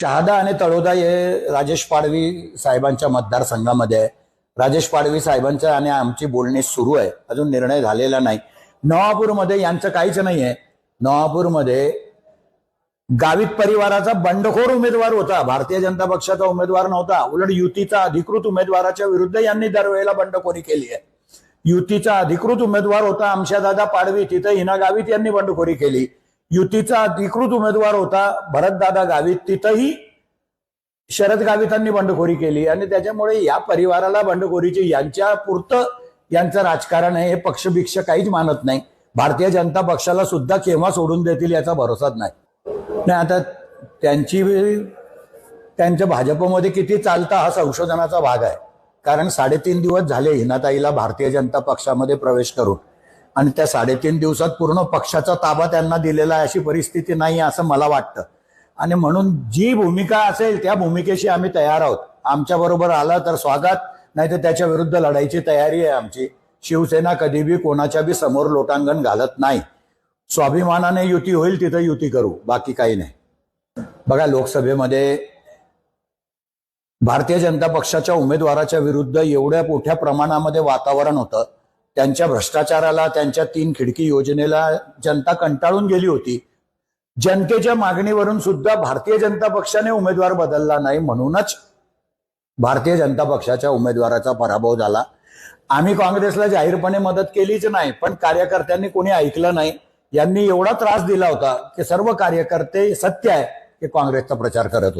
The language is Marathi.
शहादा आणि तळोदा हे राजेश पाडवी साहेबांच्या मतदारसंघामध्ये आहे. राजेश पाडवी साहेबांच्या आणि आमची बोलणी सुरू आहे, अजून निर्णय झालेला नाही. नवापूरमध्ये यांचं काहीच नाहीये. नवापूरमध्ये गावित परिवाराचा बंडखोर उमेदवार होता, भारतीय जनता पक्षाचा उमेदवार नव्हता. उलट युतीचा अधिकृत उमेदवाराच्या विरुद्ध यांनी दरवेळेला बंडखोरी केली आहे. युतीचा अधिकृत उमेदवार होता आमशादादा पाडवी, तिथं हिना गावित यांनी बंडखोरी केली. युतीचा अधिकृत उमेदवार होता भरतदादा गावित, तिथंही शरद गावितांनी बंडखोरी केली. आणि त्याच्यामुळे या परिवाराला बंडखोरीची यांच्या पुरतं यांचं राजकारण आहे. हे पक्षभिक्ष काहीच मानत नाही. भारतीय जनता पक्षाला सुद्धा केव्हा सोडून देतील याचा भरोसाच नाही. आता त्यांच्या भाजपमध्ये किती चालतं हा संशोधनाचा भाग आहे. कारण 3.5 दिवस झाले हिनाताईला भारतीय जनता पक्षामध्ये प्रवेश करून, आणि त्या 3.5 दिवसात पूर्ण पक्षाचा ताबा त्यांना दिलेला आहे अशी परिस्थिती नाही असं मला वाटतं. आणि म्हणून जी भूमिका असेल त्या भूमिकेशी आम्ही तयार आहोत. आमच्या बरोबर आला तर स्वागत, नाही तर त्याच्या विरुद्ध लढायची तयारी आहे आमची. शिवसेना कधी बी कोणाच्या बी समोर लोटांगण घालत नाही. स्वाभिमानाने युती होईल तिथं युती करू, बाकी काही नाही. बघा, लोकसभेमध्ये भारतीय जनता पक्षाच्या उमेदवाराच्या विरुद्ध एवढ्या मोठ्या प्रमाणामध्ये वातावरण होतं. त्यांच्या भ्रष्टाचाराला, त्यांच्या 3 खिडकी योजनेला जनता कंटाळून गेली होती. जनतेच्या मागणीवरून सुद्धा भारतीय जनता पक्षाने उमेदवार बदलला नाही, म्हणूनच भारतीय जनता पक्षाच्या उमेदवाराचा पराभव झाला. आम्ही काँग्रेसला जाहीरपणे मदत केलीच नाही, पण कार्यकर्त्यांनी कोणी ऐकलं नाही. यांनी एवढा त्रास दिला होता की सर्व कार्यकर्ते, सत्य आहे की काँग्रेसचा प्रचार करत होते.